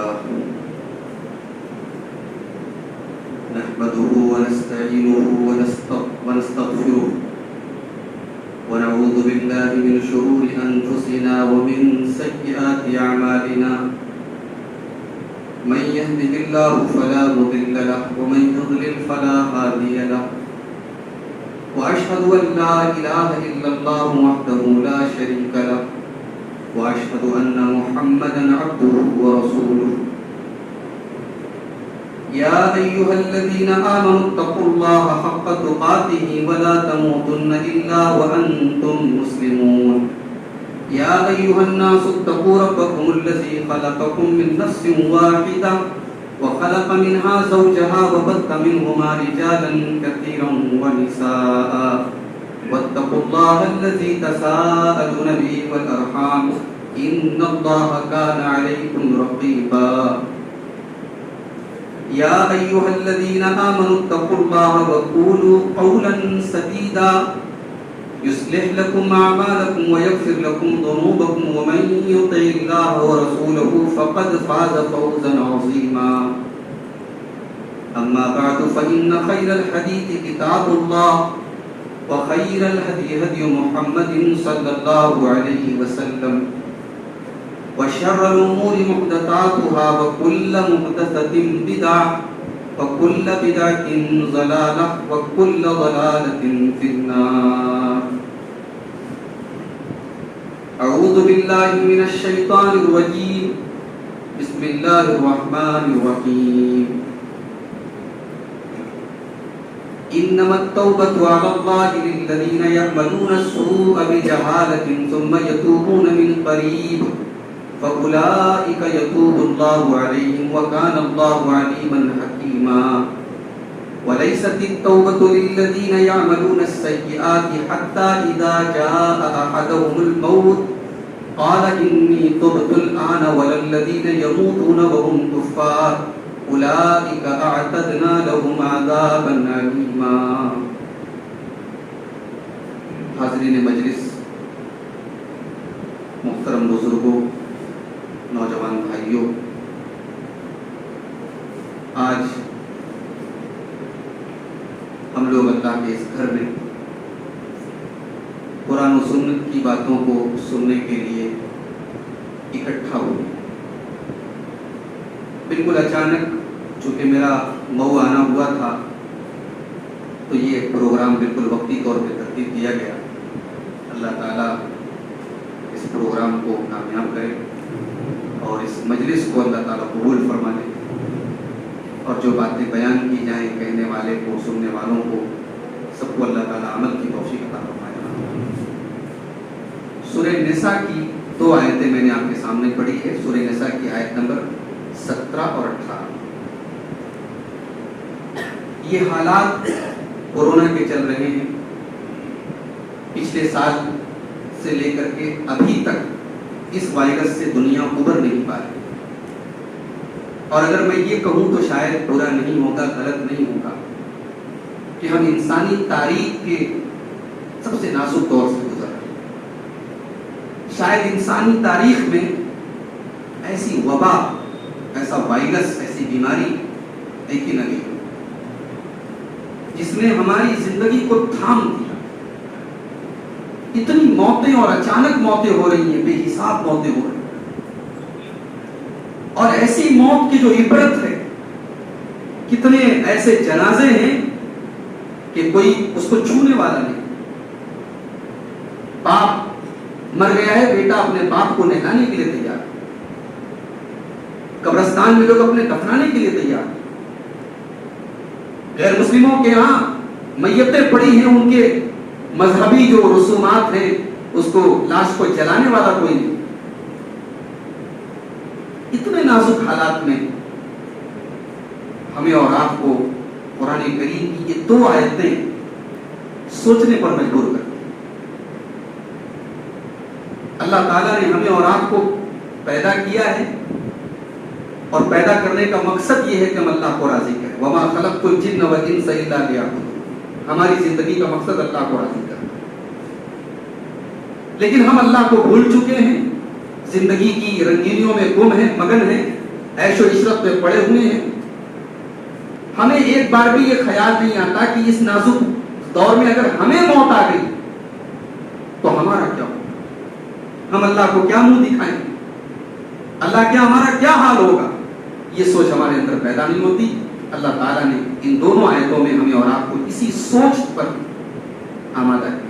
لله نحمده ونستعينه ونستغفره ونعوذ بالله من شرور أنفسنا ومن سيئات أعمالنا من يهده الله فلا مضل له ومن يضلل فلا هادي له وأشهد أن لا إله إلا الله وحده لا شريك له وأشهد أن محمدا عبده ورسوله يا أيها الذين آمنوا اتقوا الله حق تقاته ولا تموتن إلا وأنتم مسلمون يا أيها الناس اتقوا ربكم الذي خلقكم من نفس واحدة وخلق منها زوجها وبث منهما رجالا كثيرا ونساء واتقوا الله الذي تساءلون به والأرحام إن الله كان عليكم رقيبا يا أيها الذين آمنوا اتقوا الله وقولوا قولا سديدا يصلح لكم أعمالكم ويغفر لكم ذنوبكم ومن يطع الله ورسوله فقد فاز فوزا عظيما أما بعد فإن خير الحديث كتاب الله وخير الهدي هدي محمد صلى الله عليه وسلم وشر الأمور محدثاتها وكل محدثة بدعة وكل بدعة ضلالة وكل ضلالة في النار أعوذ بالله من الشيطان الرجيم بسم الله الرحمن الرحيم إنما التوبة على الله للذين يعملون السوء بجهالة ثم يتوبون من قريب فأولئك يتوب الله عليهم وكان الله عليما حكيما وليست التوبة للذين يعملون السيئات حتى إذا جاء أحدهم الموت قال إني تبت الآن ولا الذين يموتون وهم كفار أولئك أعتدنا لهم عذابا أليما. حاضرین مجلس، محترم بزرگوں، نوجوان بھائیوں، آج ہم لوگ اللہ کے اس گھر میں قرآن و سنت کی باتوں کو سننے کے لیے اکٹھا ہوئے. بالکل اچانک چونکہ میرا مئو آنا ہوا تھا تو یہ پروگرام بالکل وقتی طور پہ ترتیب دیا گیا. اللہ تعالیٰ اس پروگرام کو کامیاب کرے اور اس مجلس کو اللہ تعالیٰ قبول فرما لے اور جو باتیں بیان کی جائیں کہنے والے کو، سننے والوں کو، سب کو اللہ تعالیٰ عمل کی توفیق عطا فرمائے. سورہ نساء کی 2 آیتیں میں نے آپ کے سامنے پڑھی ہے. سورہ نساء کی آیت نمبر 17 اور 18. یہ حالات کورونا کے چل رہے ہیں. پچھلے سال سے لے کر کے ابھی تک اس وائرس سے دنیا ابھر نہیں پا رہی. اور اگر میں یہ کہوں تو شاید برا نہیں ہوگا، غلط نہیں ہوگا کہ ہم انسانی تاریخ کے سب سے نازک دور سے گزر رہے ہیں. شاید انسانی تاریخ میں ایسی وبا، ایسا وائرس، ایسی بیماری دیکھی نہ گئی جس نے ہماری زندگی کو تھام دیا. اتنی موتیں اور اچانک موتیں ہو رہی ہیں، بے حساب موتیں ہو رہی ہیں، اور ایسی موت کی جو عبرت ہے. کتنے ایسے جنازے ہیں کہ کوئی اس کو چھونے والا نہیں. باپ مر گیا ہے، بیٹا اپنے باپ کو نہلانے کے لیے تیار. قبرستان میں لوگ اپنے دفنانے کے لیے تیار. غیر مسلموں کے ہاں میتیں پڑی ہیں، ان کے مذہبی جو رسومات ہیں اس کو، لاش کو جلانے والا کوئی نہیں. اتنے نازک حالات میں ہمیں اور آپ کو قرآن کریم کی یہ 2 آیتیں سوچنے پر مجبور کرتی ہیں. اللہ تعالیٰ نے ہمیں اور آپ کو پیدا کیا ہے اور پیدا کرنے کا مقصد یہ ہے کہ ہم اللہ کو راضی کریں. وما خلقت الجن والانس الا لیعبدون. ہماری زندگی کا مقصد اللہ کو راضی کرنا. لیکن ہم اللہ کو بھول چکے ہیں، زندگی کی رنگینیوں میں گم ہیں، مگن ہیں، عیش و عشرت پہ پڑے ہوئے ہیں. ہمیں ایک بار بھی یہ خیال نہیں آتا کہ اس نازک دور میں اگر ہمیں موت آ گئی تو ہمارا کیا ہوگا, ہم اللہ کو کیا منہ دکھائیں گے, اللہ کیا ہمارا کیا حال ہوگا. یہ سوچ ہمارے اندر پیدا نہیں ہوتی. اللہ تعالیٰ نے ان دونوں آیتوں میں ہمیں اور آپ کو اسی سوچ پر آمادہ کیا.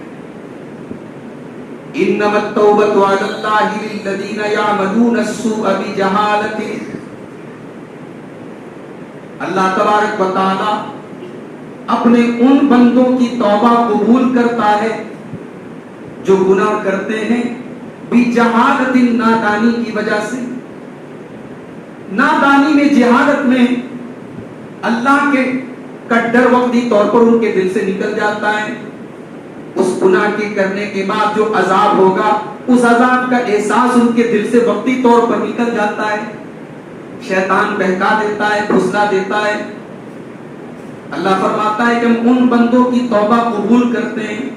انما التوبۃ علی اللہ للذین یعملون السوء بجہالۃ. اللہ تبارک و تعالی اپنے ان بندوں کی توبہ قبول کرتا ہے جو گناہ کرتے ہیں بجہالۃ, نادانی کی وجہ سے. نادانی میں, جہالت میں اللہ کے کا ڈر وقتی طور پر ان کے دل سے نکل جاتا ہے. اس گناہ کے کرنے کے بعد جو عذاب ہوگا اس عذاب کا احساس ان کے دل سے وقتی طور پر نکل جاتا ہے. شیطان بہکا دیتا ہے, پھسلا دیتا ہے. اللہ فرماتا ہے کہ ہم ان بندوں کی توبہ قبول کرتے ہیں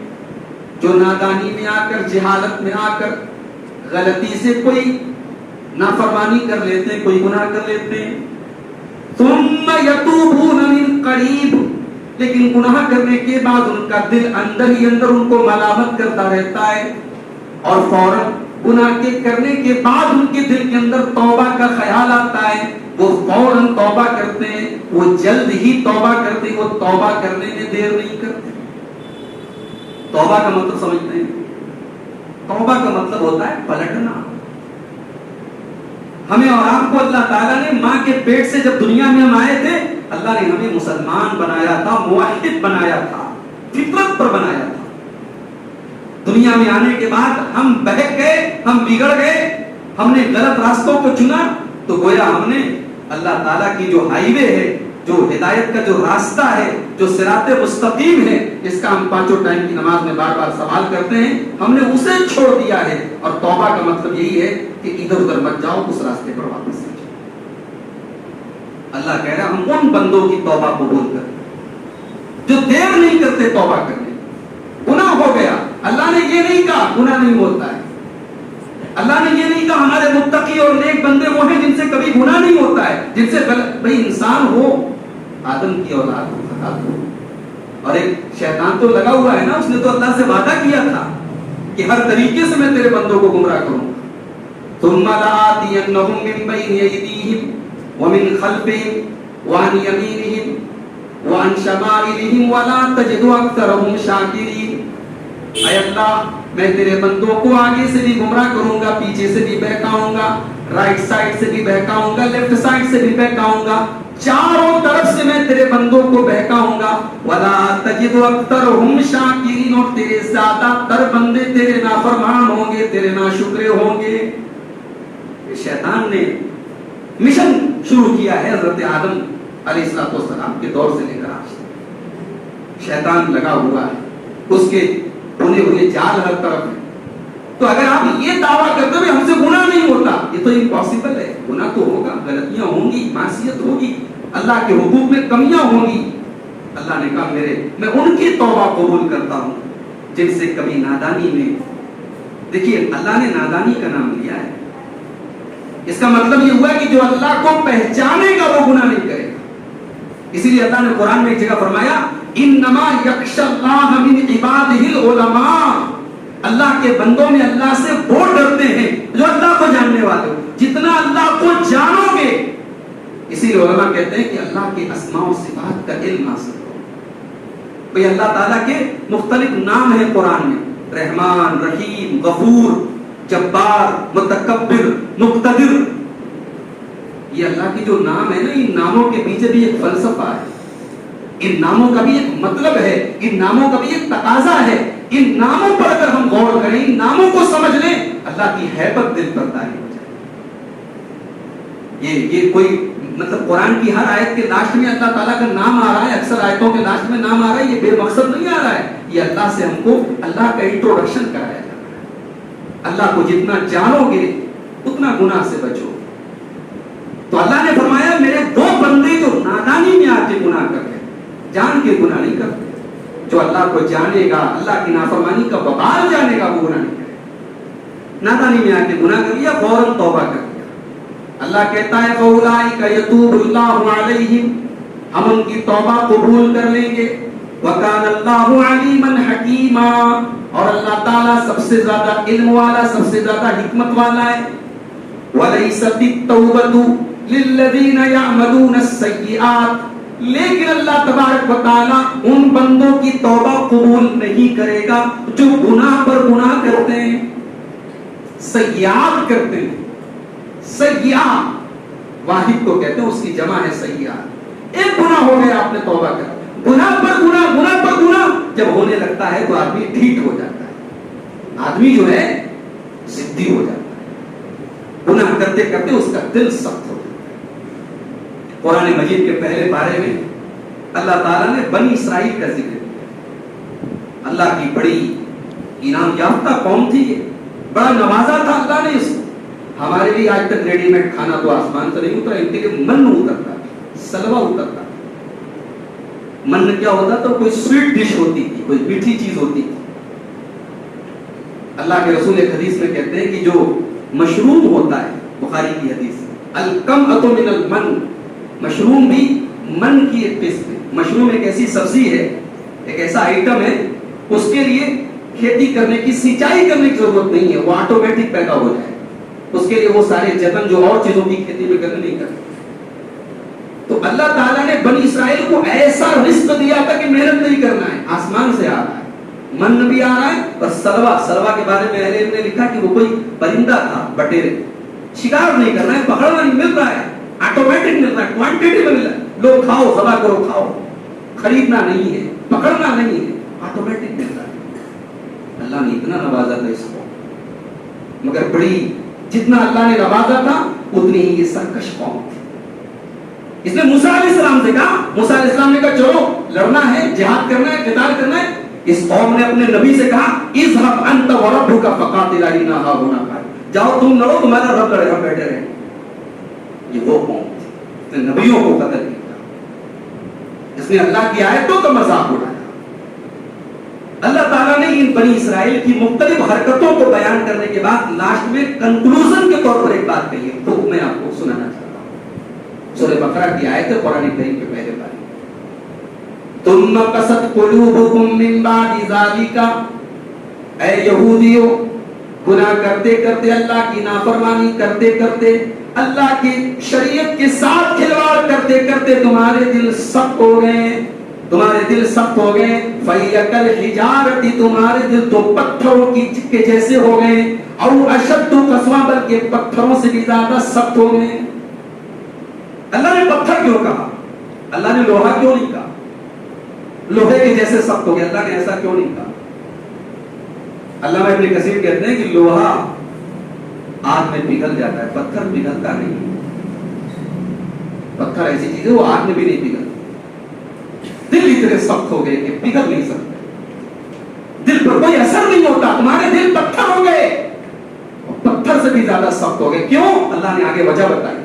جو نادانی میں آ کر, جہالت میں آ کر غلطی سے کوئی نافرمانی کر لیتے ہیں, کوئی گناہ کر لیتے ہیں. ثم یتوبون من قریب, لیکن گناہ کرنے کے بعد ان کا دل اندر ہی اندر ان کو ملامت کرتا رہتا ہے, اور فوراً گناہ کے کرنے کے بعد ان کے دل کے اندر توبہ کا خیال آتا ہے. وہ فوراً توبہ کرتے ہیں, وہ جلد ہی توبہ کرتے ہیں, وہ توبہ کرنے میں دیر نہیں کرتے. توبہ کا مطلب سمجھتے ہیں؟ توبہ کا مطلب ہوتا ہے پلٹنا. ہمیں اور آپ کو اللہ تعالیٰ نے ماں کے پیٹ سے جب دنیا میں ہم آئے تھے, اللہ نے ہمیں مسلمان بنایا تھا, موحد بنایا تھا, فطرت پر بنایا تھا. دنیا میں آنے کے بعد ہم بہک گئے, ہم بگڑ گئے, ہم نے غلط راستوں کو چنا, تو گویا ہم نے اللہ تعالیٰ کی جو ہائی وے ہے, جو ہدایت کا جو راستہ ہے, جو صراط مستقیم ہے, جس کا ہم پانچوں ٹائم کی نماز میں بار بار سوال کرتے ہیں, ہم نے اسے چھوڑ دیا ہے. اور توبہ کا مطلب یہی ہے کہ ادھر ادھر مت جاؤ, اس راستے پر واپس آ جاؤ. اللہ کہہ رہا ہم ان بندوں کی توبہ قبول کرتے جو دیر نہیں کرتے توبہ کرنے. گناہ ہو گیا, اللہ نے یہ نہیں کہا گناہ نہیں ہوتا ہے. اللہ نے یہ نہیں کہا ہمارے متقی اور نیک بندے وہ ہیں جن سے کبھی گناہ نہیں ہوتا ہے, جن سے بھئی انسان ہو, آدم کی اولاد ہو, خطا ہو. اور ایک شیطان تو لگا ہوا ہے نا, اس نے تو اللہ سے وعدہ کیا تھا کہ ہر طریقے سے میں تیرے بندوں کو گمراہ کروں گا. ثم لآتینہم من بین ایدیہم ومن خلفہم وعن یمینہم وعن شمائلہم ولا تجد اکثرہم شاکرین. اے اللہ, میں تیرے بندوں کو آگے سے بھی گمراہ کروں گا, پیچھے سے بھی بہکاؤں گا, رائٹ سائڈ سے بھی بہکاؤں گا, لیفٹ سائڈ سے بھی بہکاؤں گا, چاروں طرف سے میں تیرے بندوں کو بہکاؤں گا. ولا تجد اکثرہم شاکرین, اور تیرے زیادہ تر بندے تیرے نافرمان ہوں گے, تیرے ناشکرے ہوں گے. شیطان نے مشن شروع کیا ہے حضرت آدم علیہ السلام کے دور سے لے کر آج تک. شیطان لگا ہوا ہے, اس کے بنے ہوئے جال ہر طرف ہے. تو اگر آپ یہ دعویٰ کرتے ہوئے ہم سے گناہ نہیں ہوتا, یہ تو امپاسبل ہے. گناہ تو ہوگا, غلطیاں ہوں گی, معصیت ہوگی, اللہ کے حقوق میں کمیاں ہوں گی. اللہ نے کہا میں ان کی توبہ قبول کرتا ہوں جن سے کبھی نادانی میں. دیکھیے اللہ نے نادانی کا نام لیا ہے, اس کا مطلب یہ ہوا کہ جو اللہ کو پہچانے گا وہ گناہ نہیں کرے گا. اسی لیے اللہ نے قرآن میں ایک جگہ فرمایا انما یخشی اللہ من عبادہ العلماء. اللہ کے بندوں میں اللہ سے وہ ڈرتے ہیں جو اللہ کو جاننے والے ہو. جتنا اللہ کو جانو گے, اسی لیے علماء کہتے ہیں کہ اللہ کے اسماء و صفات کا علم حاصل کرو. بھئی اللہ تعالیٰ کے مختلف نام ہیں قرآن میں, رحمان, رحیم, غفور, جبار, متکبر, مقتدر. یہ اللہ کے جو نام ہے نا, ان ناموں کے پیچھے بھی ایک فلسفہ ہے, ان ناموں کا بھی ایک مطلب ہے, ان ناموں کا بھی ایک تقاضا ہے. ان ناموں پر اگر ہم غور کریں, ان ناموں کو سمجھ لیں, اللہ کی ہیبت دل پر طاری ہو جائے. یہ کوئی مطلب قرآن کی ہر آیت کے لاسٹ میں اللہ تعالیٰ کا نام آ رہا ہے, اکثر آیتوں کے لاسٹ میں نام آ رہا ہے, یہ بے مقصد نہیں آ رہا ہے. یہ اللہ سے ہم کو اللہ کا انٹروڈکشن کرایا جا رہا ہے. اللہ کو جتنا جانو گے اتنا گناہ سے بچو. تو اللہ نے فرمایا میرے وہ بندے جو نادانی میں آ کے گناہ کر رہے, جان کے گناہ نہیں کرتے. جو اللہ کو جانے گا, اللہ کی نافرمانی کا وبال جانے گا, وہ گناہ نہیں کرے. نادانی میں آ کے گناہ کر لیا, فوراً توبہ کر لیا, اللہ کہتا ہے فَأُولَٰئِكَ يَتُوبُ اللَّهُ عَلَيْهِمْ، ہم ان کی توبہ قبول کر لیں گے. وَكَانَ اللَّهُ عَلِيمًا حَكِيمًا، اور اللہ تعالیٰ سب سے زیادہ علم والا، سب سے زیادہ حکمت والا ہے. وَلَيْسَتِ التَّوْبَةُ لِلَّذِينَ يَعْمَلُونَ السَّيِّئَاتِ، لیکن اللہ تبارک و تعالیٰ ان بندوں کی توبہ قبول نہیں کرے گا جو گناہ پر گناہ کرتے ہیں، سیئات کرتے ہیں. سیئات واحد کو کہتے ہیں، اس کی جمع ہے سیئات. ایک گناہ ہو گیا آپ نے توبہ کر، گناہ پر گناہ، گناہ پر گناہ جب ہونے لگتا ہے تو آدمی ڈھیٹ ہو جاتا ہے، آدمی جو ہے ضدی ہو جاتا ہے، گناہ کرتے کرتے اس کا دل سخت ہو جاتا ہے. قرآن مجید کے پہلے پارے میں اللہ تعالیٰ نے بنی اسرائیل کا ذکر کیا. اللہ کی بڑی انعام یافتہ قوم تھی، یہ بڑا نوازا تھا اللہ نے اس کو. ہمارے لیے آج تک ریڈی میڈ کھانا تو آسمان سے نہیں اترا، ان کے لیے من اترتا، سلوا اترتا. من کیا ہوتا تو کوئی سویٹ ڈش ہوتی تھی، کوئی میٹھی چیز ہوتی تھی. اللہ کے رسول ایک حدیث میں کہتے ہیں کہ جو مشروم ہوتا ہے، بخاری کی حدیث، الکمأۃ من المن، مشروم بھی من کی ایک قسم ہے. مشروم ایک ایسی سبزی ہے، ایک ایسا آئٹم ہے، اس کے لیے کھیتی کرنے کی، سینچائی کرنے کی ضرورت نہیں ہے، وہ آٹومیٹک پیدا ہو جائے. اس کے لیے وہ سارے جتن جو اور چیزوں کی کھیتی میں کرنے نہیں کرتے. تو اللہ تعالیٰ نے بنی اسرائیل کو ایسا رزق دیا تھا کہ محنت نہیں کرنا ہے، آسمان سے آ رہا ہے، من بھی آ رہا ہے. اور سلوا کے بارے میں اہل علم نے لکھا کہ وہ کوئی پرندہ تھا، بٹیرے، شکار نہیں کرنا ہے، پکڑنا نہیں، مل رہا ہے، آٹومیٹک مل رہا ہے، کوانٹٹی میں مل رہا ہے. لوگ کھاؤ، ذبح کرو، کھاؤ، خریدنا نہیں ہے، پکڑنا نہیں ہے، آٹومیٹک مل رہا ہے. اللہ نے اتنا نوازا تھا اس کو، مگر بڑی جتنا اللہ نے نوازا تھا اتنی ہی یہ سرکش قوم تھی. اس نے موسیٰ علیہ السلام سے کہا، موسیٰ علیہ السلام نے کہا چلو لڑنا ہے، جہاد کرنا ہے، قتال کرنا ہے. اس قوم نے اپنے نبی سے کہا اذهب انت وربك فقاتلا انا هاهنا قاعدون، جاؤ تم لڑو، تمہارا رب لڑے گا، بیٹھے رہے. یہ وہ قوم تھی جس نے نبیوں کو قتل کیا، جس نے اللہ کی آیتوں کا مذاق اڑایا. اللہ تعالیٰ نے ان بنی اسرائیل کی مختلف حرکتوں کو بیان کرنے کے بعد لاسٹ میں کنکلوژن کے طور پر ایک بات کہی ہے، تو میں آپ کو سنانا چاہتا ہوں. سورہ بقرہ کی آیت ہے، قرآن کریم کے پہلے بارے. ثم قست قلوبكم من بعد ذلك، اے یہودیوں، گناہ کرتے کرتے، اللہ کی نافرمانی کرتے کرتے، اللہ کی شریعت کے ساتھ کھلواڑ کرتے کرتے تمہارے دل سخت ہو گئے، تمہارے دل سخت ہو گئے. فَهِيَ كَالْحِجَارَةِ، تمہارے دل تو پتھروں کے جیسے ہو گئے. اور اشد قسوہ، بلکہ پتھروں سے بھی زیادہ سخت ہو گئے. اللہ نے پتھر کیوں کہا؟ اللہ نے لوہا کیوں نہیں کہا؟ لوہے کے جیسے سخت ہو گئے، اللہ نے ایسا کیوں نہیں کہا؟ علامہ ابن کثیر کہتے ہیں کہ لوہا آگ میں پگھل جاتا ہے، پتھر پگھلتا نہیں. پتھر ایسی چیز ہے وہ آگ میں بھی نہیں پگھلتا. دل اتنے سخت ہو گئے کہ پگھل نہیں سکتے، دل پر کوئی اثر نہیں ہوتا. تمہارے دل پتھر ہو گئے، پتھر سے بھی زیادہ سخت ہو گئے. کیوں؟ اللہ نے آگے وجہ بتائی.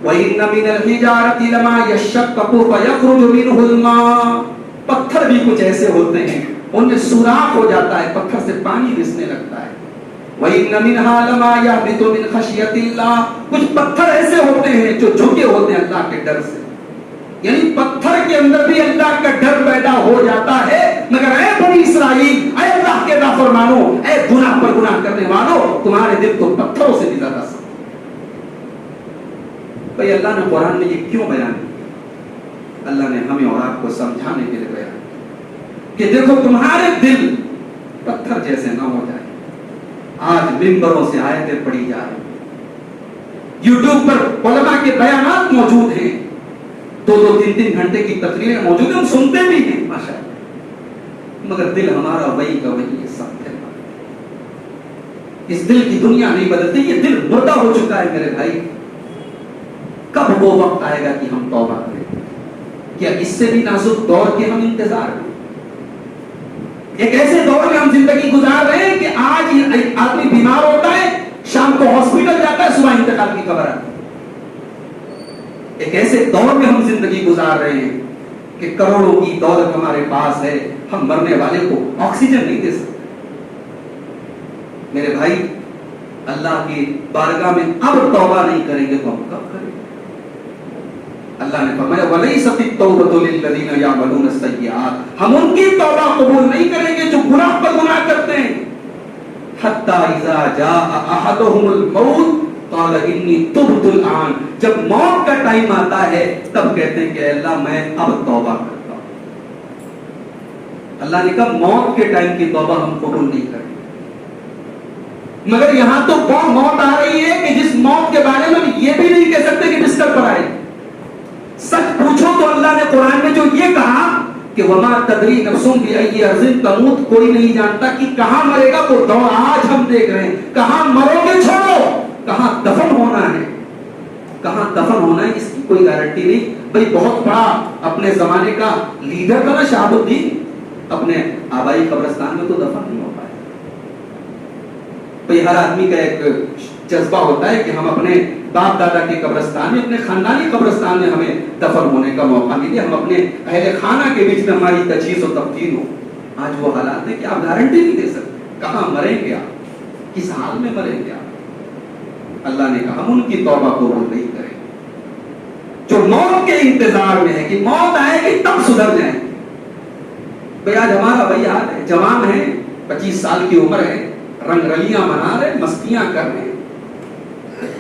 وَإِنَّ مِنَ الْحِجَارَةِ لَمَا يَشَّقَّقُ فَيَخْرُجُ مِنْهُ الْمَاءُ، پتھر بھی کچھ ایسے ہوتے ہیں ان میں سوراخ ہو جاتا ہے، پتھر سے پانی رسنے لگتا ہے. وَإِنَّ مِنْهَا لَمَا يَهْبِطُ مِنْ خَشْيَةِ اللَّهِ، کچھ پتھر ایسے ہوتے ہیں جو جھکے ہوتے ہیں اللہ کے ڈر سے. یعنی پتھر کے اندر بھی اللہ کا ڈر پیدا ہو جاتا ہے. مگر اے بنی اسرائیل، اے اللہ کے نافرمانوں، اے گناہ پر گناہ کرنے والوں، تمہارے دل تو پتھروں سے بھی زیادہ سخت. بھئی اللہ نے قرآن میں یہ کیوں بیان کیا؟ اللہ نے ہمیں اور آپ کو سمجھانے کے لیے بیان کہ دیکھو تمہارے دل پتھر جیسے نہ ہو جائے. آج ممبروں سے آیتیں پڑھی جا رہی، یوٹیوب پر علماء کے بیانات موجود ہیں، 2-3 گھنٹے کی تقریریں موجود ہیں، ہم سنتے بھی ہیں ماشاءاللہ، مگر دل ہمارا وہی کا وہی ہے، سخت ہے. اس دل کی دنیا نہیں بدلتی، یہ دل مردہ ہو چکا ہے میرے بھائی. کب وہ وقت آئے گا کہ ہم توبہ کریں؟ کیا اس سے بھی نازک دور کے ہم انتظار کریں؟ ایک ایسے دور میں ہم زندگی گزار رہے ہیں کہ آج آدمی بیمار ہوتا ہے، شام کو ہاسپٹل جاتا ہے، صبح انتقال کی خبر آتی ہے. ایک ایسے دور میں ہم زندگی گزار رہے ہیں کہ کروڑوں کی دولت ہمارے پاس ہے، ہم مرنے والے کو آکسیجن نہیں دے سکتے. میرے بھائی، اللہ کی بارگاہ میں اب توبہ نہیں کریں گے تو ہم کب کریں گے؟ اللہ نے فرمایا وَلَيْسَتِ التَّوْبَةُ لِلَّذِينَ يَعْمَلُونَ السَّيِّئَاتِ، ہم ان کی توبہ قبول نہیں کریں گے جو گناہ پر گناہ کرتے ہیں. حَتَّى إِذَا جَاءَ أَحَدُهُمُ الْمَوْتُ قَالَ إِنِّي تُبْتُ الْآنَ، جب موت کا ٹائم آتا ہے تب کہتے ہیں کہ اے اللہ میں اب توبہ کرتا ہوں. اللہ نے کہا موت کے ٹائم کی توبہ ہم قبول نہیں کریں، مگر یہاں تو وہ موت آ رہی ہے کہ جس موت کے بارے میں ہم یہ بھی نہیں کہہ سکتے کہ بستر پر آئے. سچ پوچھو تو اللہ نے قرآن میں جو یہ کہا کہ وما تدری نفس بأی ارض تموت، کوئی نہیں جانتا کہ کہاں مرے گا، وہ دور آج ہم دیکھ رہے ہیں. کہاں مرو گے چھوڑو، کہاں دفن ہونا ہے، کہاں دفن ہونا ہے اس کی کوئی گارنٹی نہیں. بھئی بہت بڑا اپنے زمانے کا لیڈر تھا نا شہاب الدین، اپنے آبائی قبرستان میں تو دفن نہیں ہو پایا. بھئی ہر آدمی کا ایک جذبہ ہوتا ہے کہ ہم اپنے باپ دادا کے قبرستان میں، اپنے خاندانی قبرستان میں ہمیں دفن ہونے کا موقع ملے، ہم اپنے اہل خانہ کے بیچ میں ہماری تجہیز و تکفین ہو. آج وہ حالات ہیں کہ آپ گارنٹی نہیں دے سکتے کہاں مریں گے آپ، کس حال میں مریں گے آپ. اللہ نے کہا ہم ان کی توبہ قبول نہیں کریں جو موت کے انتظار میں ہے کہ موت آئے گی تب سدھر جائیں. بھئی آج ہمارا بھائی حال ہے، جوان ہے، 25 سال کی عمر ہے، رنگ رلیاں منا رہے، مستیاں کر رہے ہیں،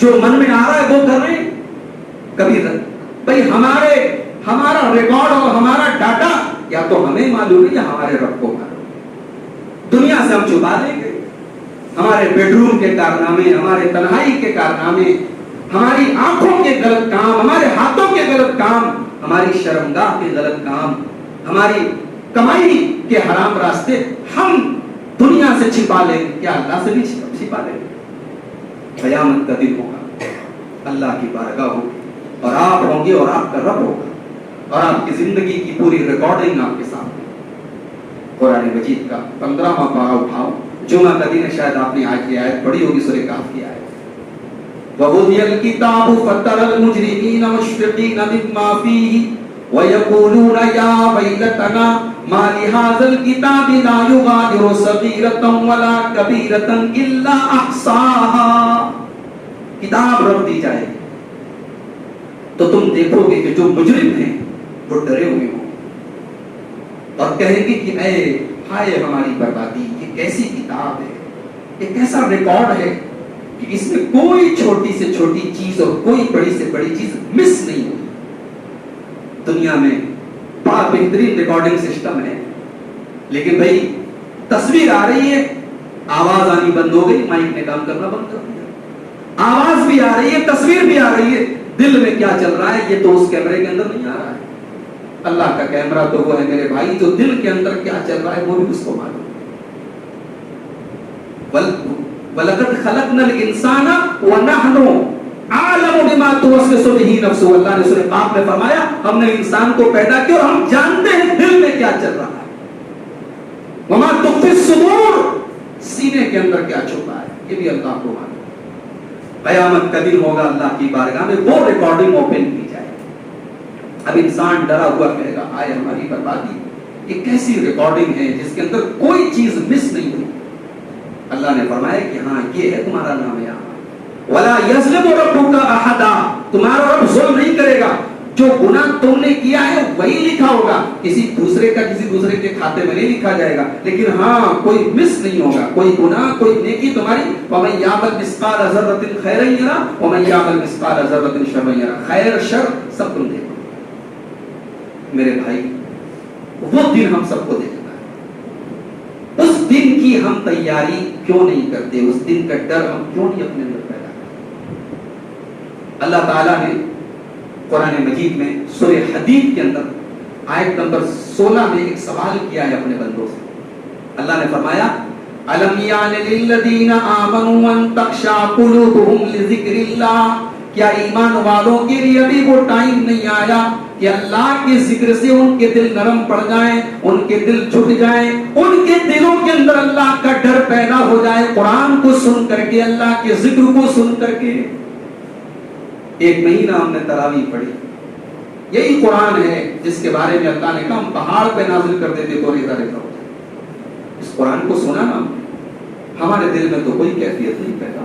جو من میں آ رہا ہے وہ کر رہے ہیں. کبھی بھئی ہمارا ریکارڈ اور ہمارا ڈاٹا یا تو ہمیں معلوم ہے یا ہمارے رب کو معلوم. دنیا سے ہم چھپا دیں گے ہمارے بیڈ روم کے کارنامے، ہمارے تنہائی کے کارنامے، ہماری آنکھوں کے غلط کام، ہمارے ہاتھوں کے غلط کام، ہماری شرمگاہ کے غلط کام، ہماری کمائی کے حرام راستے ہم دنیا سے چھپا لیں گے، کیا اللہ سے بھی چھپا لیں گے؟ قیامت کا دن ہوگا، اللہ کی بارگاہ ہوگی اور آپ ہوں گے اور آپ کا رب ہوگا اور آپ کی زندگی کی پوری ریکارڈنگ آپ کے سامنے. قرآن مجید کا 15واں پارہ اٹھاؤ، جمعہ کا دن ہے، شاید آپ نے آج کی آیت پڑھی ہوگی، سورہ کہف کی آیت. وَوُضِعَ الْكِتَابُ فَتَرَى الْمُجْرِمِينَ مُشْفِقِينَ مِمَّا فِيهِ وَيَقُولُونَ يَا وَيْلَتَنَا مَا لِهَذَا الْكِتَابِ لَا يُغَادِرُ صَغِيرَةً وَلَا كَبِيرَةً إِلَّا أَحْصَاهَا. کتاب رکھ دی جائے تو تم دیکھو گے کہ جو مجرم ہیں وہ ڈرے ہوئے ہوں اور کہیں گے کہ اے ہائے ہماری بربادی، یہ کیسی کتاب ہے، یہ کیسا ریکارڈ ہے کہ اس میں کوئی چھوٹی سے چھوٹی چیز اور کوئی بڑی سے بڑی چیز مس نہیں ہوئی. دنیا میں بڑا بہترین ریکارڈنگ سسٹم ہے، لیکن بھائی تصویر آ رہی ہے، آواز آنی بند ہو گئی، مائک نے کام کرنا بند کر دیا. آواز بھی آ رہی ہے، تصویر بھی آ رہی ہے، دل میں کیا چل رہا ہے یہ تو اس کیمرے کے اندر نہیں آ رہا ہے. اللہ کا کیمرہ تو وہ ہے میرے بھائی جو دل کے اندر کیا چل رہا ہے وہ بھی اس کو معلوم. وَلَقَدْ خَلَقْنَا الْإِنسَانَ وَنَحْنُ عَالَمُ بِمَا تُوَسْوِسُ بِهِ نَفْسُهُ. اللہ نے سورہ قاف میں فرمایا ہم نے انسان کو پیدا کیا اور ہم جانتے ہیں دل میں کیا چل رہا ہے. وَمَا تُخْفِي الصُّدُورُ، سینے کے اندر کیا چھپا ہے یہ بھی اللہ کو معلوم. قیامت کا دن ہوگا، اللہ کی بارگاہ میں وہ ریکارڈنگ اوپن کی جائے. اب انسان ڈرا ہوا کہے گا آئے ہماری بربادی، یہ کیسی ریکارڈنگ ہے جس کے اندر کوئی چیز مس نہیں ہوئی. اللہ نے فرمایا کہ ہاں یہ ہے تمہارا نام ہے. وَلَا يَظْلِمُ رَبُّكَ أَحَدًا، تمہارا رب ظلم نہیں کرے گا. جو گناہ تم نے کیا ہے وہی لکھا ہوگا، کسی دوسرے کا کسی دوسرے کے کھاتے میں نہیں لکھا جائے گا، لیکن ہاں کوئی مس نہیں ہوگا، کوئی گناہ کوئی نیکی تمہاری. وَمَن يَعْمَلْ مِثْقَالَ ذَرَّةٍ خَيْرًا يَرَهُ وَمَن يَعْمَلْ مِثْقَالَ ذَرَّةٍ شَرًّا يَرَهُ. خیر شر سب تم دیکھو. میرے بھائی وہ دن ہم سب کو دیکھنا ہے. اس دن کی ہم تیاری کیوں نہیں کرتے؟ اس دن کا ڈر ہم کیوں نہیں اپنے اندر پیدا کرتے؟ اللہ تعالیٰ نے قرآن مجید میں سورہ حدید کے اندر آیت نمبر 16 میں ایک سوال کیا ہے اپنے بندوں سے. اللہ نے فرمایا أَلَمْ يَعْنِ لِلَّذِينَ آمَنُوا أَن تَخْشَعَ قُلُوبُهُمْ لِذِكْرِ اللَّهِ، کیا ایمان والوں کے لیے ابھی وہ ٹائم نہیں آیا کہ اللہ کے ذکر سے ان کے دل نرم پڑ جائیں، ان کے دل جھک جائیں، ان کے دلوں کے اندر اللہ کا ڈر پیدا ہو جائے، قرآن کو سن کر کے، اللہ کے ذکر کو سن کر کے. ایک مہینہ ہم نے تراویح پڑھی، یہی قرآن ہے جس کے بارے میں اللہ نے کہا ہم پہاڑ پہ نازل کر دیتے تو ریزہ ریزہ ہوتا. اس قرآن کو سنا نا ہمارے دل میں تو کوئی کیفیت نہیں پیدا.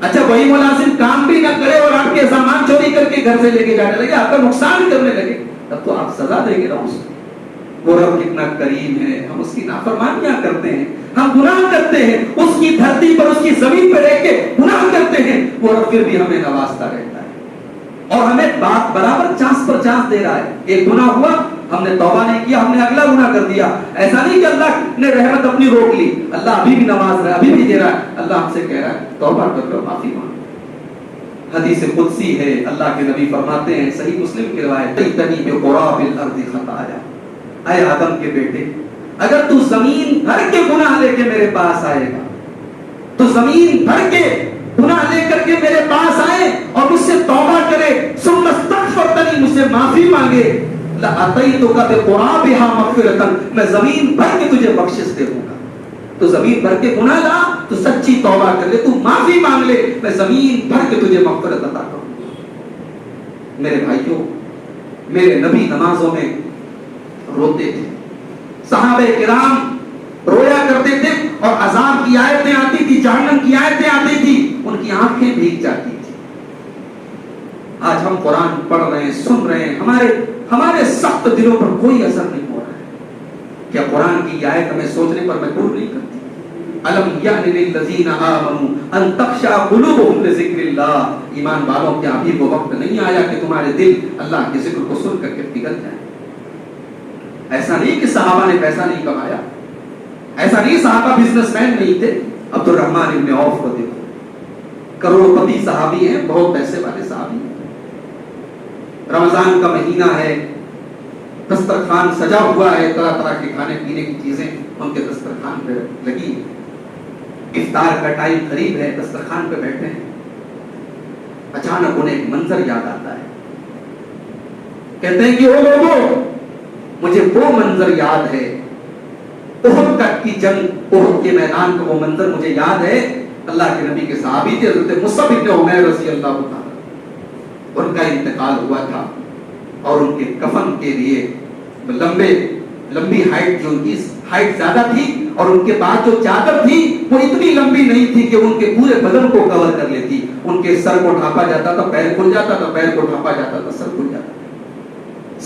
اچھا وہی ملازم کام بھی نہ کرے اور آپ کے سامان چوری کر کے گھر سے لے کے جانے لگے, آپ کا نقصان کرنے لگے, تب تو آپ سزا دیں گے نا اس کو. وہ رب کتنا کریم ہے, ہم اس کی نافرمانیاں کرتے ہیں, ہم گناہ کرتے ہیں, اس کی دھرتی پر اس کی زمین پر رہ کے گناہ کرتے ہیں, وہ رب پھر بھی ہمیں نوازتا رہتا ہے اور ہمیں بات برابر چانس پر چانس دے رہا ہے. ایک گناہ ہوا, ہم نے توبہ نہیں کیا, ہم نے اگلا گناہ کر دیا. ایسا نہیں کہ اللہ نے رحمت اپنی روک لی, اللہ ابھی بھی نواز رہا ہے, ابھی بھی دے رہا ہے. اللہ ہم سے کہہ رہا ہے توبہ کر لو, معافی مانگو. حدیث قدسی ہے, اللہ کے نبی فرماتے ہیں, صحیح مسلم کی روایت, تنی بقراب الارض خطایا, اے آدم کے بیٹے, اگر تو زمین بھر کے گناہ لے کے میرے پاس آئے گا, تو زمین بھر کے گناہ لے کر کے میرے پاس آئے اور مجھ سے توبہ کرے, ثم استغفرتنی, مجھ سے معافی مانگے, لاتیتک بقرابها مغفرۃ, میں زمین بھر کے تجھے بخشش دے دوں گا. تو زمین بھر کے گناہ لا, تو سچی توبہ کر لے, تو معافی مانگ لے, میں زمین بھر کے تجھے مغفرت عطا کروں گا. میرے بھائیوں, میرے نبی نمازوں میں روتے تھے, صحابہ کرام رویا کرتے تھے, اور عذاب کی آیتیں آتی تھی, جہنم کی آیتیں آتی تھی, ان کی آنکھیں بھیگ جاتی تھی. آج ہم قرآن پڑھ رہے ہیں, سن رہے ہیں, ہمارے سخت دلوں پر کوئی اثر نہیں ہو رہا ہے. کیا قرآن کی آیت ہمیں سوچنے پر مجبور نہیں کرتی؟ الم یأن للذین آمنوا ان تخشع قلوبهم لذکر اللہ, ایمان والوں, کیا ابھی وہ وقت نہیں آیا کہ تمہارے دل اللہ کے ذکر کو سن کر کے پگھل جائیں؟ ایسا نہیں کہ صحابہ نے پیسہ نہیں کمایا, ایسا نہیں صحابہ بزنس مین نہیں تھے. عبد الرحمن ابن عوف کو دیکھو, کروڑ پتی صحابی ہیں, بہت پیسے والے صحابی ہیں. رمضان کا مہینہ ہے, دسترخوان سجا ہوا ہے, طرح طرح کے کھانے پینے کی چیزیں ان کے دسترخوان پہ لگی, افطار کا ٹائم قریب ہے, دسترخوان پہ بیٹھے ہیں. اچانک انہیں ایک منظر یاد آتا ہے, کہتے ہیں کہ او لوگوں, مجھے وہ منظر یاد ہے, احد کی جنگ, احد کے میدان کا وہ منظر مجھے یاد ہے. اللہ کے نبی کے صحابی تھے حضرت مصعب بن عمیر رضی اللہ تعالی, ان کا انتقال ہوا تھا, اور ان کے کفن کے لیے لمبی ہائٹ, جو ان کی ہائٹ زیادہ تھی, اور ان کے بعد جو چادر تھی وہ اتنی لمبی نہیں تھی کہ ان کے پورے بدن کو کور کر لیتی. ان کے سر کو ڈھانپا جاتا تھا, پیر کھل جاتا تھا, پیر کو ڈھانپا جاتا تھا, سر کھل جاتا تھا.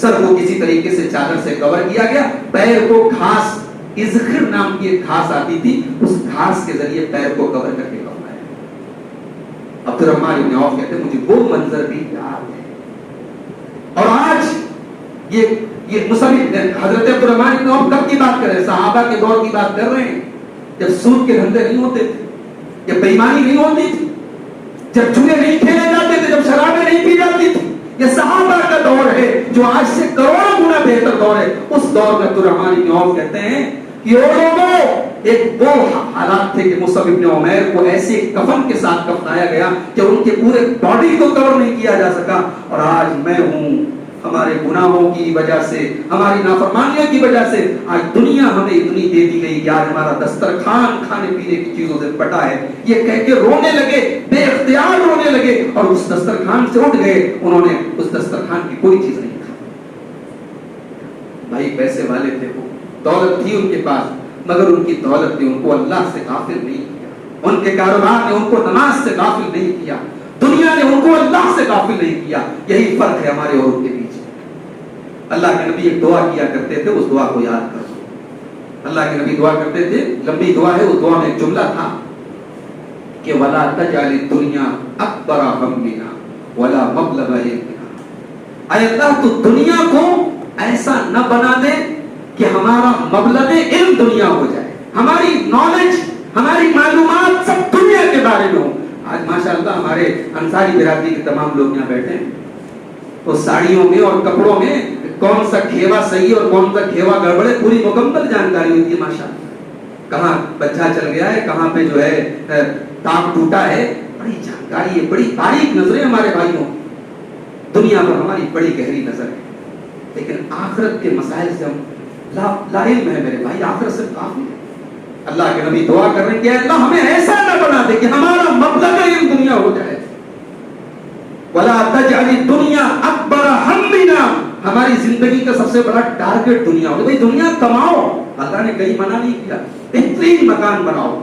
سر کو کسی طریقے سے چادر سے کور کیا گیا, پیر کو گھاس, اذخر نام کی ایک گھاس آتی تھی, اس گھاس کے ذریعے پیر کو کور کر کے کفنایا. عبد الرحمن بن عوف کہتے ہیں مجھے وہ منظر بھی یاد ہے. اور آج یہ مصعب, حضرت عبد الرحمن بن عوف کب کی بات کر رہے ہیں؟ صحابہ کے دور کی بات کر رہے ہیں, جب سود کے دھندے نہیں ہوتے تھے, جب بےایمانی نہیں ہوتی تھی, جب جوئے نہیں کھیلے جاتے تھے, جب شرابیں نہیں پی جاتی تھی. یہ صحابہ کا دور ہے جو آج سے کروڑوں گنا بہتر دور ہے. اس دور میں عبد الرحمن بن عوف کہتے ہیں کہ وہ لوگوں, ایک وہ حالات تھے کہ مصعب بن عمیر کو ایسے کفن کے ساتھ کفنایا گیا کہ ان کے پورے باڈی کو کور نہیں کیا جا سکا. اور آج میں ہوں, ہمارے گناہوں کی وجہ سے, ہماری نافرمانیوں کی وجہ سے آج دنیا ہمیں اتنی دے دی گئی کہ آج ہمارا دسترخوان کھانے پینے کی چیزوں سے پٹا ہے. یہ کہہ کے رونے لگے, بے اختیار رونے لگے, اور اس دسترخوان سے اٹھ گئے. انہوں نے اس دسترخوان کی کوئی چیز نہیں کھائی. بھائی پیسے والے تھے, وہ دولت تھی ان کے پاس, مگر ان کی دولت نے ان کو اللہ سے غافل نہیں کیا, ان کے کاروبار نے ان کو نماز سے غافل نہیں کیا, دنیا نے ان کو اللہ سے غافل نہیں کیا. یہی فرق ہے ہمارے اور ان کے بیچ. اللہ کے نبی ایک دعا کیا کرتے تھے, اس دعا کو یاد کرو. اللہ کے نبی دعا کرتے تھے, لمبی دعا ہے, اس دعا میں ایک جملہ تھا کہ وَلَا تَجْعَلِ الدُّنْيَا أَكْبَرَ هَمِّنَا وَلَا مَبْلَغَ عِلْمِنَا. اے اللہ تو دنیا کو ایسا نہ بنا دے کہ ہمارا مبلغ علم دنیا ہو جائے, ہماری نالج, ہماری معلومات سب دنیا کے بارے میں ہو. آج ماشاءاللہ ہمارے انصاری برادری کے تمام لوگ یہاں بیٹھے ہیں, تو ساڑیوں میں اور کپڑوں میں کون سا کھیوا صحیح اور کون سا کھیوا گڑبڑ ہے, پوری مکمل جانکاری ہوتی ہے ماشاءاللہ. کہاں بچہ چل گیا ہے, کہاں پہ جو ہے تاپ ٹوٹا ہے, بڑی جانکاری ہے, بڑی باریک نظریں ہمارے بھائیوں. دنیا پر ہماری بڑی گہری نظر ہے, لیکن آخرت کے مسائل سے ہم لا علم ہے میرے بھائی, آخرت سے کافی ہے. اللہ کے نبی دعا کر رہے ہیں کہ اللہ ہمیں ایسا نہ بنا دے کہ ہمارا مبلغ علم دنیا ہو جائے. وَلَا تَجْعَلِ الدُّنْيَا أَكْبَرَ هَمِّنَا, ہماری زندگی کا سب سے بڑا ٹارگٹ دنیا ہو. بھائی دنیا کماؤ, اللہ نے کہیں منع نہیں کیا, بہترین مکان بناؤ,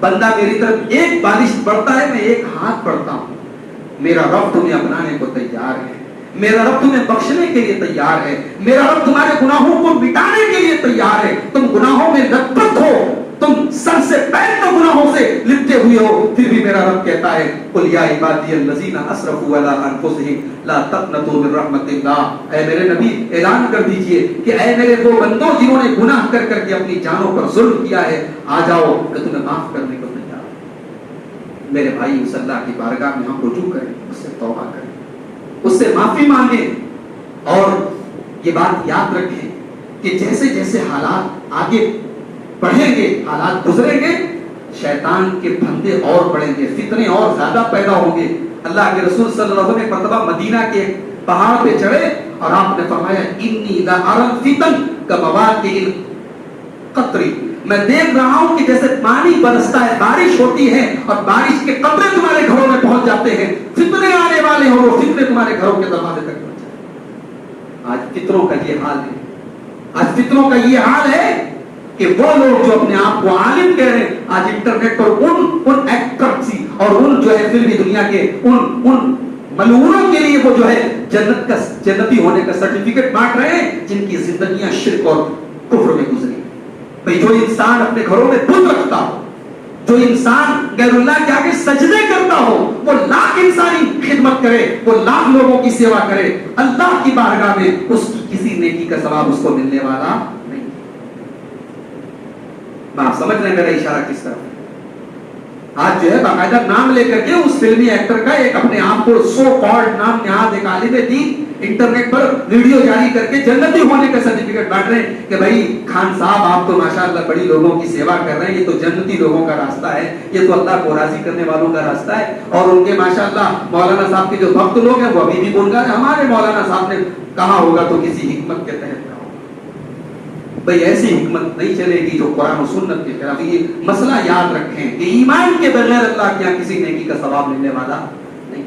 بندہ میری طرف ایک بارش پڑتا ہے میں ایک ہاتھ پڑتا ہوں، میرا رب تمہیں اپنانے کو تیار ہے، میرا رب تمہیں بخشنے کے لیے تیار ہے، میرا رب تمہارے گناہوں کو مٹانے کے لیے تیار ہے۔ تم گناہوں میں لطپت ہو، تم سر سے پیر تک گناہوں سے لپٹے ہوئے ہو، پھر بھی میرا رب کہتا ہے قل یا عبادی الذین اسرفوا علی انفسہم لا تقنطوا من رحمت اللہ، اے میرے نبی اعلان کر دیجئے کہ اے میرے وہ بندوں جنہوں نے گناہ کر کر کے اپنی جانوں پر ظلم کیا ہے، آ جاؤ میں تمہیں معاف کرنے کو تیار ہوں۔ میرے بھائی اس اللہ کی بارگاہ میں ہم رجوع کریں، اس سے توبہ کریں، اس سے معافی مانگیں، اور یہ بات یاد رکھیں کہ جیسے جیسے حالات آگے بڑھیں گے، حالات گزریں گے، شیطان کے پھندے اور بڑھیں گے، فتنے اور زیادہ پیدا ہوں گے۔ اللہ کے رسول صلی اللہ علیہ وسلم نے مرتبہ مدینہ کے پہاڑ پہ چڑھے اور آپ نے فرمایا انی لا ارى الفتن كمواقع القطر، میں دیکھ رہا ہوں کہ جیسے پانی برستا ہے، بارش ہوتی ہے اور بارش کے قطرے تمہارے گھروں میں پہنچ جاتے ہیں، فتنے آنے والے ہوں، وہ فتنے تمہارے گھروں کے دروازے تک پہنچ جائیں۔ آج فتنوں کا یہ حال ہے، آج فتنوں کا یہ حال ہے کہ وہ لوگ جو اپنے آپ کو عالم کہہ رہے ہیں، آج انٹرنیٹ پر ان ایکٹرسی اور ان جو ہے فلمی دنیا کے ان ملعونوں کے لیے وہ جو ہے جنتی ہونے کا سرٹیفکیٹ بانٹ رہے ہیں، جن کی زندگیاں شرک اور کفر میں گزری۔ بھئی جو انسان اپنے گھروں میں بت رکھتا ہو، جو انسان غیر اللہ کے آگے سجدے کرتا ہو، وہ لاکھ انسانی خدمت کرے، وہ لاکھ لوگوں کی سیوا کرے، اللہ کی بارگاہ میں اس کی کسی نیکی کا ثواب اس کو ملنے والا نہیں۔ آپ سمجھ رہے ہیں میرا اشارہ کس طرف ہے؟ آج جو ہے باقاعدہ نام لے کر کے اس فلمی ایکٹر کا ایک اپنے آپ کو سو کالڈ نام نہاد ایک عالم دین انٹرنیٹ پر ویڈیو جاری کر کے جنتی ہونے کا سرٹیفکیٹ بانٹ رہے ہیں کہ بھائی خان صاحب آپ تو ماشاءاللہ بڑی لوگوں کی سیوا کر رہے ہیں، یہ تو جنتی لوگوں کا راستہ ہے، یہ تو اللہ کو راضی کرنے والوں کا راستہ ہے۔ اور ان کے ماشاءاللہ مولانا صاحب کے جو بھکت لوگ ہیں وہ ابھی بھی بول رہے ہیں ہمارے مولانا صاحب نے کہا ہوگا تو کسی حکمت کے تحت کہا ہوگا۔ بھئی ایسی حکمت نہیں چلے گی جو قرآن و سنت کے خلاف۔ یہ مسئلہ یاد رکھیں کہ ایمان کے بغیر اللہ کے یہاں کسی نیکی کا ثواب ملنے والا نہیں۔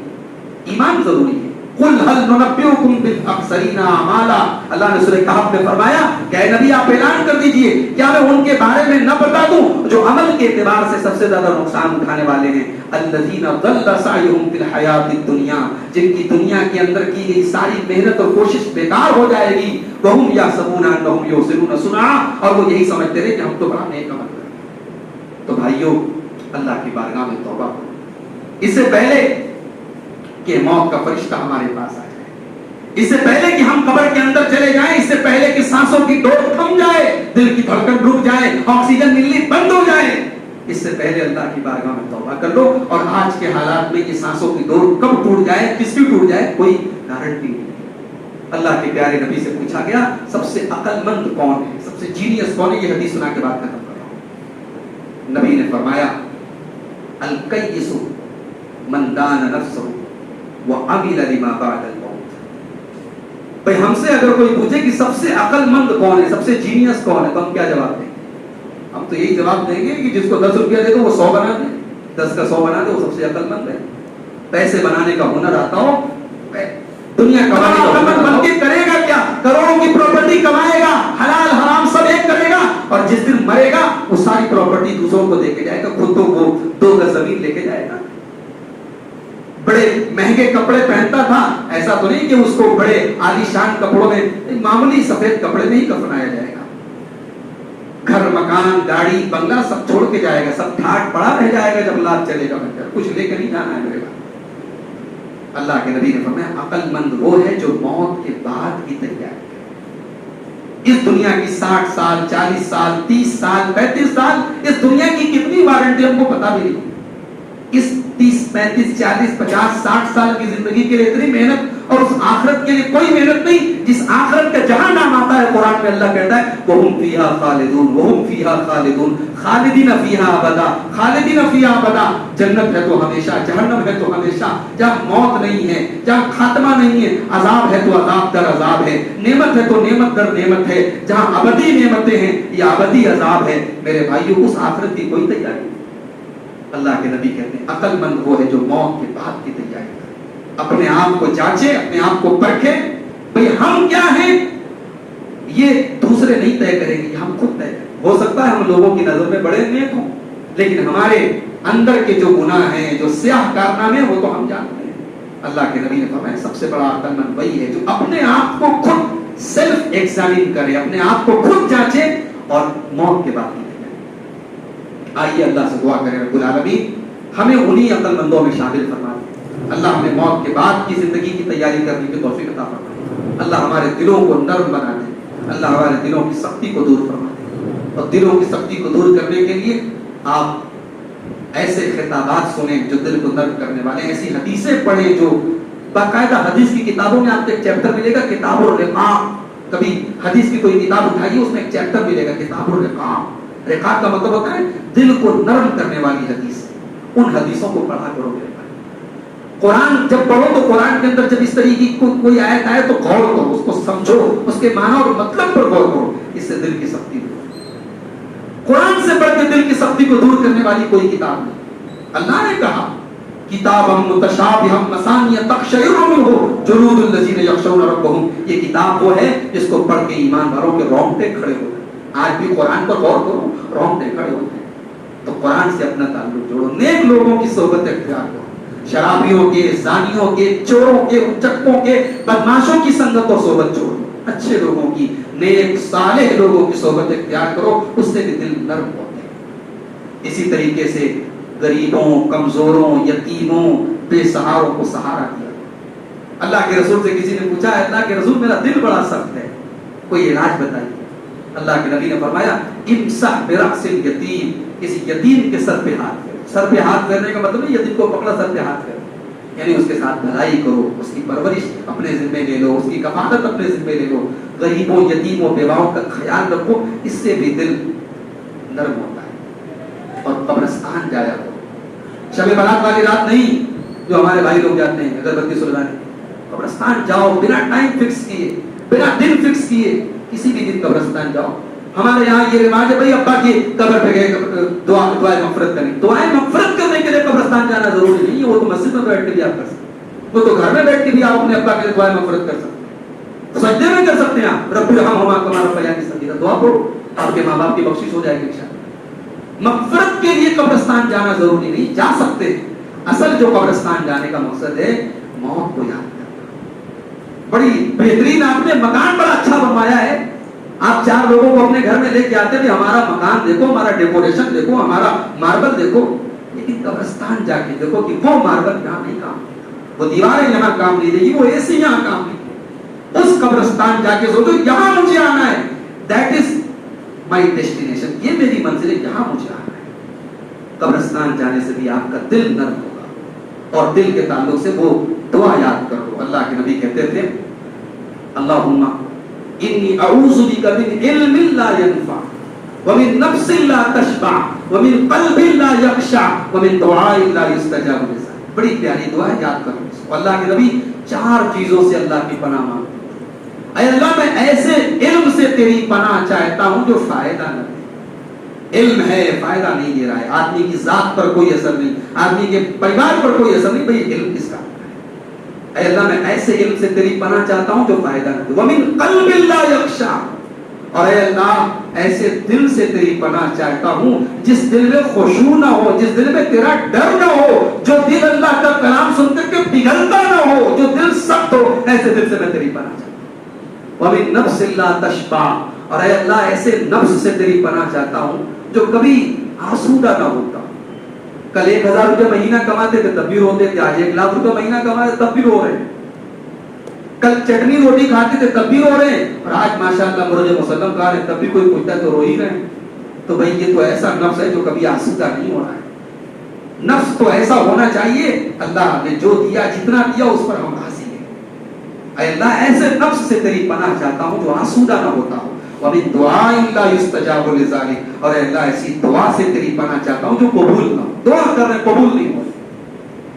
ایمان ضروری ہے۔ قل هل ننبئكم بالاخسرین اعمالا، اللہ نے سورہ کہف میں فرمایا کہ اے نبی آپ اعلان کر دیجئے کیا میں ان کے بارے میں نہ بتا دوں جو عمل کے اعتبار سے سب سے زیادہ نقصان اٹھانے والے ہیں۔ الذین ضل سعیهم فی الحیاۃ الدنیا، جن کی دنیا کے اندر کی گئی ساری محنت اور کوشش بیکار ہو جائے گی۔ وهم یحسبون انهم یحسنون صنعا، اور وہ یہی سمجھتے رہے کہ ہم تو بڑا نیک عمل کر رہے ہیں۔ تو بھائیو اللہ کی بارگاہ میں توبہ کرو، اس سے پہلے کہ موت کا فرشتہ ہمارے پاس آ جائے، اس سے پہلے کہ ہم قبر کے اندر چلے جائیں، اس سے پہلے کہ سانسوں کی ڈور تھم جائے، دل کی دھڑکن رک جائے، آکسیجن ملنی بند ہو جائے، اس سے پہلے اللہ کی بارگاہ میں توبہ کر لو۔ اور آج کے حالات میں یہ سانسوں کی ڈور کب ٹوٹ جائے، کس کی ٹوٹ جائے، کوئی گارنٹی نہیں۔ اللہ کے پیارے نبی سے پوچھا گیا سب سے عقل مند کون ہے، سب سے جینیس کون ہے، یہ حدیث سنا کے بعد ختم کر رہا ہوں۔ نبی نے فرمایا الکیس من دان نفسہ وعمل لما بعد الموت۔ بھئی ہم سے اگر کوئی پوچھے کہ سب سے عقل مند کون ہے، سب سے جینیس کون ہے، تو ہم کیا جواب دیں گے؟ ہم تو یہی جواب دیں گے کہ جس کو 10 روپیہ دے دو وہ 100 بنا دے، 10 کا 100 بنا دے، وہ سب سے عقل مند ہے۔ پیسے بنانے کا ہنر آتا ہو، دنیا کمانے کا ہنر بن کے کرے گا کیا؟ کروڑوں کی پراپرٹی کمائے گا، حلال حرام سب ایک کرے گا، اور جس دن مرے گا وہ ساری پراپرٹی دوسروں کو دے کے جائے گا، خود تو وہ 2 گز زمین لے کے جائے گا۔ بڑے مہنگے کپڑے پہنتا تھا، ایسا تو نہیں کہ اس کو بڑے عالی شان کپڑوں میں، معمولی سفید کپڑے میں ہی کفنایا جائے گا۔ گھر مکان گاڑی بنگلہ سب چھوڑ کے جائے گا، سب ٹھاٹ پڑا رہ جائے گا جب لات چلے گا، کچھ لے کے نہیں جانا ہے میرے بھائی۔ اللہ کے نبی نے فرمایا عقل مند وہ ہے جو موت کے بعد کی تیاری کرے۔ اس دنیا کی 60 سال 40 سال 30 سال 35 سال، اس دنیا کی کتنی وارنٹی ہم کو پتا بھی نہیں۔ اس 30 35 40 50 60 سال کی زندگی کے لیے اتنی محنت، اور اس آخرت کے لیے کوئی محنت نہیں جس آخرت کا جہاں نام آتا ہے قرآن میں اللہ کہتا ہے وَهُمْ فِيهَا خَالِدُونَ وَهُمْ فِيهَا خَالِدُونَ خالدین فیہا ابدا، خالدین فیہا ابدا۔ جنت ہے تو ہمیشہ، جہنم ہے تو ہمیشہ، جہاں موت نہیں ہے، جہاں خاتمہ نہیں ہے، عذاب ہے تو عذاب در عذاب ہے، نعمت ہے تو نعمت در نعمت ہے، جہاں ابدی نعمتیں ہیں یا ابدی عذاب ہے۔ میرے بھائیو اس آخرت کی کوئی تیاری نہیں۔ اللہ کے نبی کہتے ہیں عقل مند وہ ہے جو موت کے بعد کی تیاری کرے، اپنے آپ کو جانچے، اپنے آپ کو پرکھے، بھئی ہم کیا ہیں، یہ دوسرے نہیں طے کریں گے، ہم خود طے کریں۔ ہو سکتا ہے ہم لوگوں کی نظر میں بڑے نیک ہوں، لیکن ہمارے اندر کے جو گناہ ہیں، جو سیاہ کارنامے ہیں، وہ تو ہم جانتے ہیں۔ اللہ کے نبی نے فرمایا سب سے بڑا عقل مند وہی ہے جو اپنے آپ کو خود سیلف ایگزامن کرے، اپنے آپ کو خود جانچے اور موت کے بعد کی کرے۔ آئیے اللہ سے دعا کریں رب العالمین ہمیں انہی عقل مندوں میں شامل فرما دے۔ اللہ ہمیں موت کے بعد کی زندگی کی تیاری کرنے کی توفیق عطا فرمائے۔ اللہ ہمارے دلوں کو نرم بنا دے، اللہ ہمارے دلوں کی سختی کو دور فرما دے، اور دلوں کی سختی کو دور کرنے کے لیے آپ ایسے خطابات سنیں جو دل کو نرم کرنے والے، ایسی حدیثیں پڑھیں جو باقاعدہ حدیث کی کتابوں میں آپ کو ایک چیپٹر ملے گا کتاب الرقاق، کبھی حدیث کی کوئی کتاب اٹھائیے اس میں ایک چیپٹر ملے گا کتاب الرقاق۔ رقاق کا مطلب ہوتا ہے دل کو نرم کرنے والی حدیث، ان حدیثوں کو پڑھا کرو میرے بھائی۔ قرآن جب پڑھو تو قرآن کے اندر جب اس طریقے کی کوئی آیت آئے تو غور کرو، اس کو سمجھو، اس کے معنی اور مطلب پر غور کرو، اس سے دل کی سختی دور۔ قرآن سے بڑھ کے دل کی سختی کو دور کرنے والی کوئی کتاب نہیں۔ اللہ نے کہا کتابم متشابہم مثانی تقشعر منہ جلود الذین یخشون ربہم، یہ کتاب وہ ہے جس کو پڑھ کے ایمان والوں کے رونگٹے کھڑے ہو گئے۔ آج بھی قرآن پر غور کرو، رونگٹے کھڑے ہوتے ہیں۔ تو قرآن سے اپنا تعلق جوڑو، نیک لوگوں کی صحبت اختیار کرو، شرابیوں کے، زانیوں کے، چوروں کے، اچکوں کے، بدماشوں کی سنگت اور صحبت چھوڑو، اچھے لوگوں کی، نیک صالح لوگوں کی صحبت اختیار کرو، اس سے بھی دل نرم ہوتے ہیں۔ اسی طریقے سے غریبوں، کمزوروں، یتیموں، بے سہاروں کو سہارا دیا۔ اللہ کے رسول سے کسی نے پوچھا ہے اللہ کے رسول میرا دل بڑا سخت ہے، کوئی علاج بتائیے۔ اللہ کے نبی نے فرمایا امسح برأس الیتیم، کسی یتیم کے سر پہ ہاتھ پھیرو۔ سر پہ ہاتھ پھیرنے کا مطلب ہے یتیم کو پکڑا سر پہ ہاتھ پھیرو، یعنی اس کے ساتھ بھلائی کرو، اس کی پرورش اپنے ذمے لے لو، اس کی کفالت اپنے ذمے لے لو، غریبوں، یتیموں، بیواؤں کا خیال رکھو، اس سے بھی دل نرم ہوتا ہے۔ اور قبرستان جایا کرو، شب برات والی رات نہیں جو ہمارے بھائی لوگ جاتے ہیں اگربتی سلگانے، قبرستان جاؤ بنا ٹائم فکس کیے، بنا دن فکس کیے، کسی بھی دن قبرستان جاؤ۔ ہمارے یہاں یہ رواج ہے بھائی ابا کی قبر پہ گئے دعائیں مغفرت کریں، دعائیں مغفرت کرنے کے لیے قبرستان جانا ضروری نہیں ہے، وہ تو مسجد میں بیٹھ کے بھی آپ کر سکتے ہیں، وہ تو گھر میں بیٹھ کے بھی آپ اپنے ابا کے لیے دعائیں مغفرت کر سکتے ہیں، سجدے میں کر سکتے ہیں آپ رب ارحمہما کما ربیانی صغیرا، دعا پڑھو آپ کے ماں باپ کی بخشش ہو جائے گی انشاءاللہ۔ مغفرت کے لیے قبرستان جانا ضروری نہیں، جا سکتے ہیں، اصل جو قبرستان جانے کا مقصد ہے موت کو یاد کرنا۔ بڑی بہترین آپ نے مکان بڑا اچھا بنوایا ہے، آپ 4 لوگوں کو اپنے گھر میں لے کے آتے ہیں ہمارا مکان دیکھو، ہمارا ڈیکوریشن دیکھو، ہمارا ماربل دیکھو، لیکن قبرستان جا کے دیکھو کہ وہ ماربل یہاں نہیں کام دے گا، وہ دیواریں یہاں کام نہیں دے گی، وہ اے سی یہاں کام نہیں دے گی۔ اس قبرستان جا کے سوچو یہاں مجھے آنا ہے، دیٹ از مائی ڈیسٹینیشن، یہ میری منزل ہے، یہاں مجھے آنا ہے۔ قبرستان جانے سے بھی آپ کا دل نرم ہوگا، اور دل کے تعلق سے وہ دعا یاد کرو۔ اللہ کے نبی کہتے تھے اللہم انی اعوذ بک من علم لا ينفع ومن نفس لا تشبع ومن قلب لا یخشع ومن دعاء لا یستجاب لہ۔ بڑی پیاری دعا ہے، یاد کرو اس کو۔ اللہ کے نبی 4 چیزوں سے اللہ کی پناہ مانگتے، اے اللہ میں ایسے علم سے تیری پناہ چاہتا ہوں جو فائدہ نہ دے۔ علم ہے فائدہ نہیں دے رہا ہے، آدمی کی ذات پر کوئی اثر نہیں، آدمی کے پریوار پر کوئی اثر نہیں، بھئی علم کس کا؟ اے اللہ میں ایسے علم سے تیری پناہ چاہتا ہوں جو فائدہ نہ دے۔ ومن قلب لا یخشع، اور اے اللہ ایسے دل سے تیری پناہ چاہتا ہوں جس دل میں خشوع نہ ہو، جس دل میں تیرا ڈر نہ ہو، جو دل اللہ کا کلام سن کر کے پگھلتا نہ ہو، جو دل سخت ہو، ایسے دل سے میں تیری پناہ چاہتا ہوں۔ ومن نفس لا تشبع، اور اے اللہ ایسے نفس سے تیری پناہ چاہتا ہوں جو کبھی آسودہ نہ ہوتا۔ کل 1000 روپے مہینہ کماتے تھے تب بھی روتے تھے، آج 1 لاکھ روپے مہینہ کماتے تب بھی رو رہے ہیں، کل چٹنی روٹی کھاتے تھے تب بھی رو رہے ہیں، اور آج ماشاءاللہ مرج مسلم کھا رہے ہیں تب بھی کوئی پوچھتا ہے تو رو ہی رہے ہیں۔ تو بھئی یہ تو ایسا نفس ہے جو کبھی آسودہ نہیں ہو رہا ہے، نفس تو ایسا ہونا چاہیے اللہ نے جو دیا جتنا دیا اس پر ہم راضی ہیں۔ اے اللہ ایسے نفس سے تیری پناہ چاہتا ہوں جو آسودہ نہ ہوتا ہو۔ وَمِن دُعَاءٍ لَا يُسْتَجَابُ لِذَلِكَ، اور اے اللہ ایسی دعا سے تیری پناہ چاہتا ہوں جو قبول نہ ہو، دعا کر رہے قبول نہیں ہو۔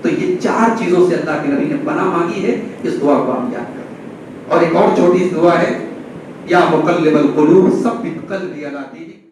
تو یہ 4 چیزوں سے اللہ کے نبی نے پناہ مانگی ہے، اس دعا کو ہم یاد کریں۔ اور ایک اور چھوٹی سی دعا ہے، یا مقلب القلوب ثبت قلبی علی دینک۔